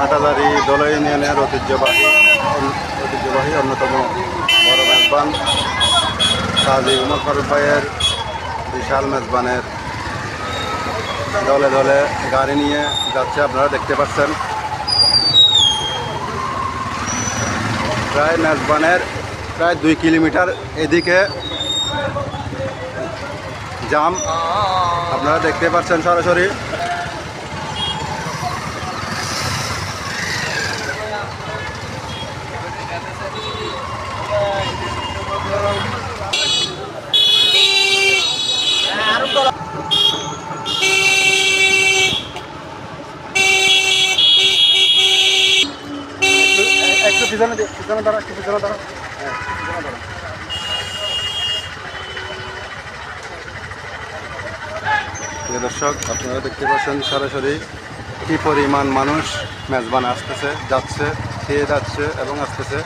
হাটাজারি দোলা ইউনিয়নের ঐতিহ্যবাহী অন্যতম বড় মেজবান কাজী উমর ফারুক ভাইয়ের বিশাল মেজবানের দলে দলে গাড়ি নিয়ে যাচ্ছে, আপনারা দেখতে পাচ্ছেন। প্রায় মেজবানের প্রায় 2 কিলোমিটার এদিকে জাম, আপনারা দেখতে পাচ্ছেন সরাসরি। একটু পিছনে দাঁড়া, একটু পিছনে দাঁড়া। দর্শক, আপনারা দেখতে পাচ্ছেন সরাসরি কি পরিমাণ মানুষ মেজবান আসতেছে, যাচ্ছে, খেয়ে যাচ্ছে এবং আসতেছে।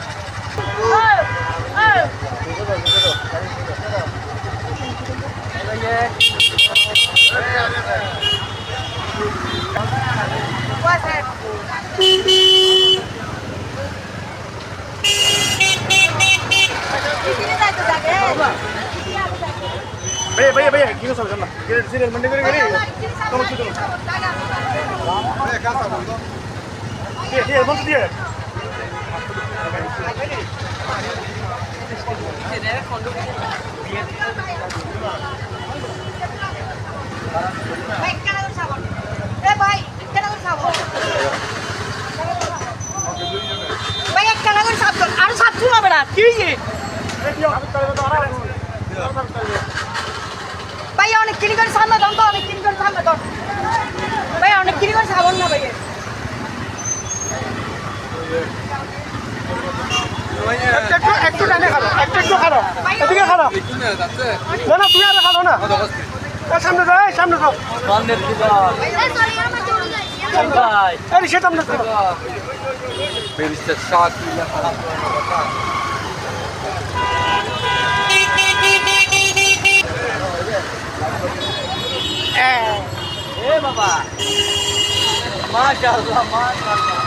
भैया भैया क्यों समझ ना सीरियल मंडी करेंगे नहीं तो मुझे तो मैं क्या था बोल दो ये बोल दिए भाई क्या कर साबन ए भाई क्या कर साबन भाई क्या कर साबन আর সাত তুই না বেটা কি হইছে ভাই অনেক কিনি করে সামনে দাও তো, অনেক কিনি করে সামনে দাও ভাই, অনেক কিনি করে সাবন না ভাই। একটু টানে খাও, একটু খাও, এদিকে খাও না না, তুই আর খাও না, সামনে যাও, সামনে যাও সামনে ভাই, আরে সেটা সামনে যাও বেরিস্টার শাক ए बाबा माशाल्लाह माशाल्लाह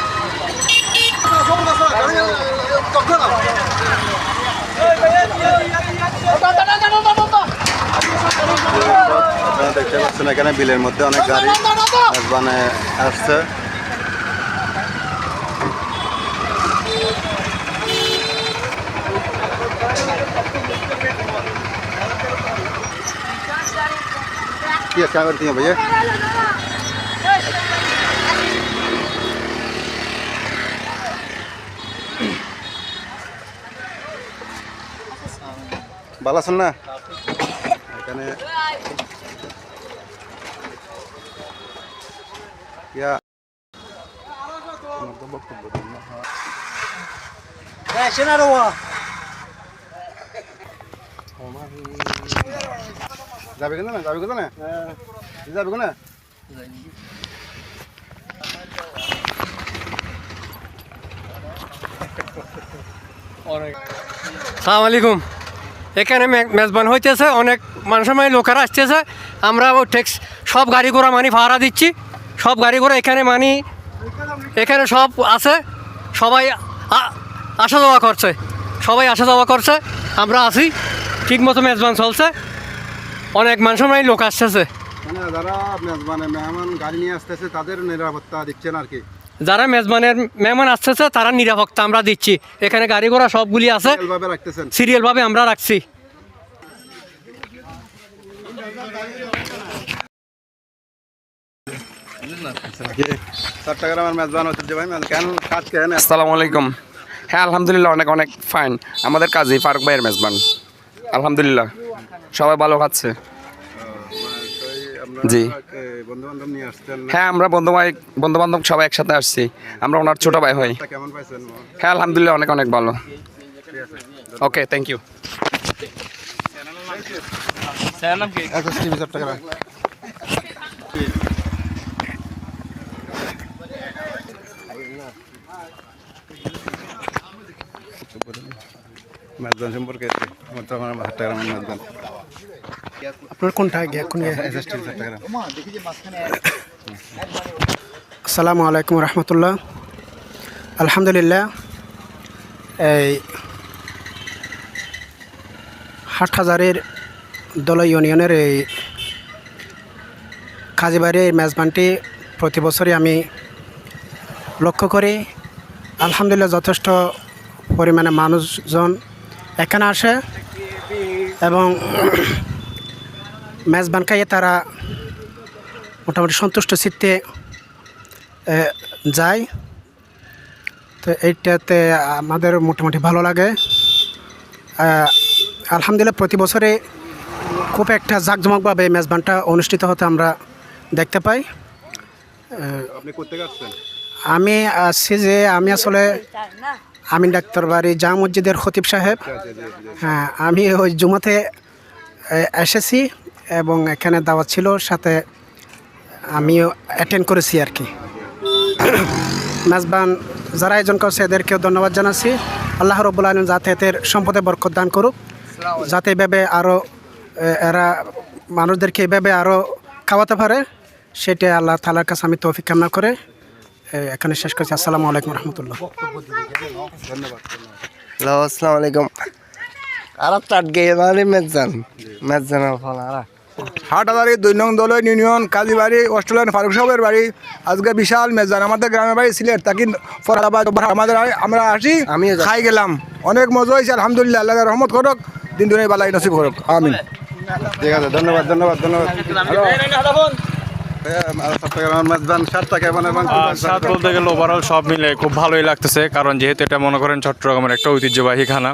আপনারা দেখতে পাচ্ছেন এখানে বিলের মধ্যে অনেক গাড়ি মেজবানে আসছে। क्या करती हैं भैया? बाला सुनना এখানে क्या যাবে কেন না, যাবে কেন না, যাবে কেন না। সালাম আলাইকুম। এখানে মেজবান হইতেছে, অনেক মানুষের লোকেরা আসতেছে, আমরা ট্যাক্স সব গাড়ি ঘোড়া মানি ভাড়া দিচ্ছি, সব গাড়ি ঘোড়া এখানে মানি, এখানে সব আছে, সবাই আসা যাওয়া করছে, সবাই আসা যাওয়া করছে, আমরা আছি ঠিক মতো, মেজবান চলছে, অনেক মানুষের লোক আসতেছে। মানে যারা মেজবানে মেহমান গাড়ি নিয়ে আসতেছে তাদের নিরাপত্তা দিচ্ছেন আর কি, যারা মেজবানের মেহমান আসতেছে তারা নিরাপত্তা আমরা দিচ্ছি, এখানে গাড়ি ঘোড়া সবগুলি আছে, সিরিয়ালভাবে আমরা রাখছি। আসসালামু আলাইকুম। হ্যাঁ আলহামদুলিল্লাহ, অনেক অনেক ফাইন। আমাদের কাজী ফারুক ভাইয়ের মেজবান, আলহামদুলিল্লাহ সবাই ভালো খাচ্ছে। জি হ্যাঁ, আমরা বন্ধু বান্ধব সবাই একসাথে আসছি, আমরা ওনার ছোট ভাই হই। হ্যাঁ আলহামদুলিল্লাহ অনেক অনেক ভালো। ওকে, থ্যাংক ইউ। মেজবান সম্পর্কে মেজবান আপনার কোনটা আসসালামু আলাইকুম রহমতুল্লাহ। আলহামদুলিল্লাহ, এই হাটহাজারের দোলা ইউনিয়নের এই কাজীবাড়ির মেজবানটি প্রতি বছরই আমি লক্ষ্য করি। আলহামদুলিল্লাহ, যথেষ্ট পরিমাণে মানুষজন এখানে আসে এবং মেজবান খাইয়ে তারা মোটামুটি সন্তুষ্ট চিত্তে যায়। তো এইটাতে আমাদের মোটামুটি ভালো লাগে। আলহামদুলিল্লাহ, প্রতি বছরে খুব একটা জাঁকজমকভাবে মেজবানটা অনুষ্ঠিত হতে আমরা দেখতে পাই। আপনি কোথেকে আসছেন? আমি আসছি যে আমি আসলে আমিন ডাক্তার বাড়ি জামা মসজিদের খতিব সাহেব। হ্যাঁ, আমি ওই জুমাতে এসেছি এবং এখানে দাওয়াত ছিল, সাথে আমিও অ্যাটেন্ড করেছি আর কি। মেজবান যারা আয়োজন করছে এদেরকেও ধন্যবাদ জানাচ্ছি। আল্লাহ রব্বুল আলামিন যাতে এদের সম্পদে বরকত দান করুক, যাতে এভাবে আরও এরা মানুষদেরকে এভাবে আরও খাওয়াতে পারে, সেটা আল্লাহ তাআলার কাছে আমি তৌফিক কামনা করে এখানে শেষ করছি। আসসালামু আলাইকুম রহমতুল্লাহ। হ্যালো, আসসালামু আলাইকুম। আর তাট গিয়ে মানে মেজানের ফল আর হাটহাজারি 2 নং দলই ইউনিয়ন কাজীবাড়ি অস্ট্রেলিয়ান ফারুক সাহেবের বাড়ি। আজকে বিশাল মেজান, আমাদের গ্রামের বাড়ি সিলেট, তাকে আমাদের আমরা আসি, আমিও যাচ্ছি। খাই গেলাম, অনেক মজা হয়েছে। আলহামদুলিল্লাহ, আল্লাহ রহমত করুক, দিন দুনিয়া বালাই নসিব করুক, আমিন। ঠিক আছে, ধন্যবাদ ধন্যবাদ ধন্যবাদ। চট্টগ্রামের মেজবান স্বাদটা কেমন? এবং স্বাদ বলতে গেলে ওভারঅল সব মিলে খুব ভালোই লাগতেছে, কারণ যেহেতু এটা মনে করেন চট্টগ্রামের একটা ঐতিহ্যবাহী খানা,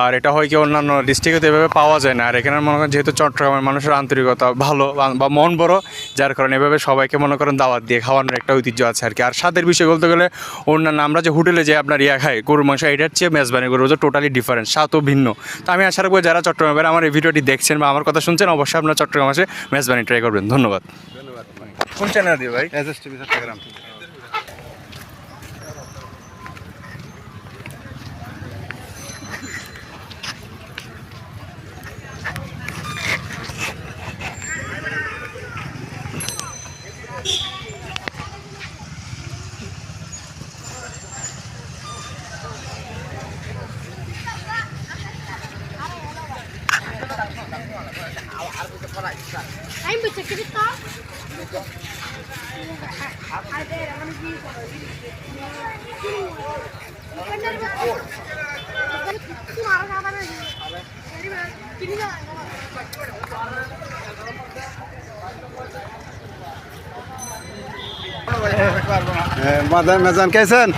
আর এটা হয় কি অন্যান্য ডিস্ট্রিক্টে এভাবে পাওয়া যায় না। আর এখানে মনে করেন যেহেতু চট্টগ্রামের মানুষের আন্তরিকতা ভালো বা মন বড়, যার কারণে এভাবে সবাইকে মনে করেন দাওয়াত দিয়ে খাওয়ানোর একটা ঐতিহ্য আছে আর কি। আর স্বাদের বিষয় বলতে গেলে অন্যান্য আমরা যে হোটেলে যে আপনার খাই গরুর মাংস, এটার চেয়ে মেজবানি গরু টোটালি ডিফারেন্ট, স্বাদও ভিন্ন। তো আমি আশা রাখবো যারা চট্টগ্রামের আমার এই ভিডিওটি দেখছেন বা আমার কথা শুনছেন, অবশ্যই আপনার চট্টগ্রাম আসে মেজবানি ট্রাই করবেন। ধন্যবাদ। কোন চ্যানেল দিয়ে ভাই? SSTV Chittagong. I'm the secretary. মেজান খেয়েছেন?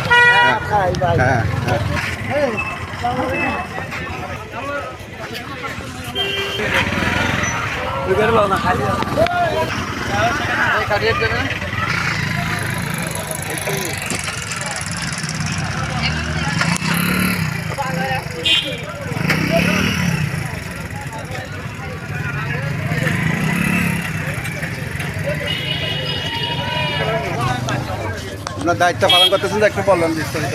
আপনার দায়িত্ব পালন করতেছেন, একটু বললেন বিস্তারিত।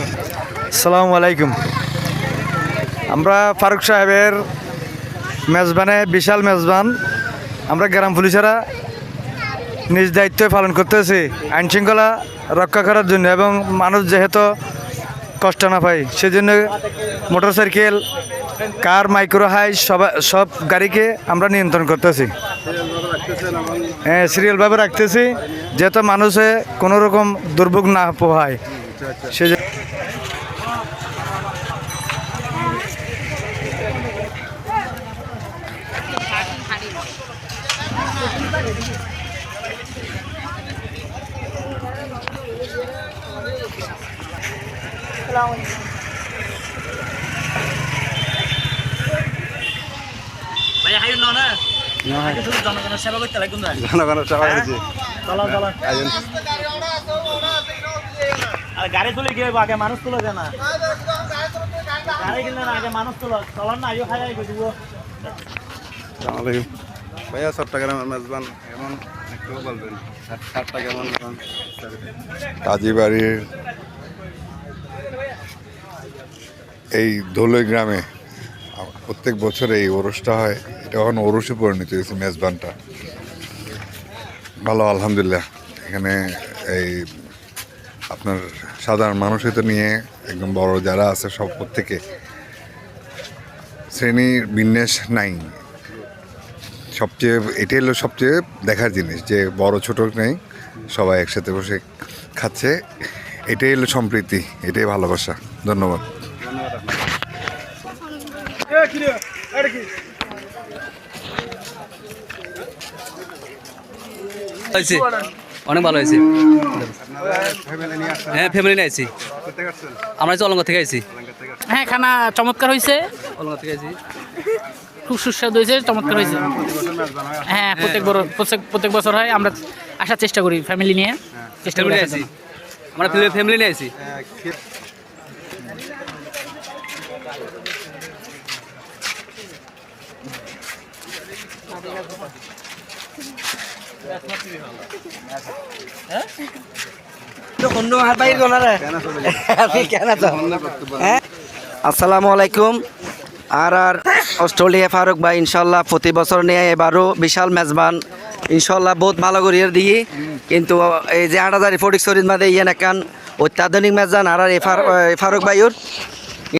আসসালামু আলাইকুম। আমরা ফারুক সাহেবের মেজবানে বিশাল মেজবান, আমরা গ্রাম পুলিশেরা নিজ দায়িত্ব পালন করতেছি আইনশৃঙ্খলা রক্ষা করার জন্য, এবং মানুষ যেহেতু কষ্ট না পায় সেজন্য মোটরসাইকেল, কার, মাইক্রো হাই সব গাড়িকে আমরা নিয়ন্ত্রণ করতেছি। হ্যাঁ, সিরিয়ালভাবে রাখতেছি, যেহেতু মানুষে কোনো রকম দুর্ভোগ না পোহায় সেজন্য। জনগণের সেবা হয়েছে। গাড়ি তুলে গিয়ে আগে মানুষ তুলো না, গাড়ি কিনলে না আগে মানুষ তুলো, চলার না আগে খাই দিব। ভাইয়া, চট্টগ্রামের মেজবান এমন একটু বলবেন, স্বাদটা কেমন? কাজীবাড়ির এই ধুলই গ্রামে প্রত্যেক বছর এই ওরসটা হয়, এটা এখন ওরসে পরিণত হয়েছে মেজবানটা। ভালো, আলহামদুলিল্লাহ। এখানে এই আপনার সাধারণ মানুষ হইতে নিয়ে একদম বড় যারা আছে সব প্রত্যেকে শ্রেণীর বিন্যাস নাই। সবচেয়ে এটাই হলো সবচেয়ে দেখার জিনিস যে বড় ছোট নেই, সবাই একসাথে বসে খাচ্ছে। এটাই হলো সম্প্রীতি, এটাই ভালোবাসা। ধন্যবাদ। অনেক ভালো হয়েছে। হ্যাঁ ফ্যামিলি নিয়ে আইছি, আমরা অলঙ্গ থেকে আইছি। হ্যাঁ খানা চমৎকার হয়েছে, অলঙ্গ থেকে আইছি, খুব সুস্বাদু হয়েছে, চমৎকার হয়েছে। হ্যাঁ প্রত্যেক বছর হয়, আমরা আসার চেষ্টা করি ফ্যামিলি নিয়ে, চেষ্টা করে আইছি, আমরা ফ্যামিলি নিয়ে আইছি। আসসালামু আলাইকুম। আর অস্ট্রেলিয়া ফারুক ভাই ইনশাল্লাহ প্রতি বছর নিয়ে এবারও বিশাল মেজবান ইনশাল্লাহ বহুত ভালো করিয়ে দিয়ে, কিন্তু এই যে ৮০০০ ফটিক শরীর মাঝে ইয়ে নাকান অত্যাধুনিক মেজবান আর ফারুক ভাইয়ের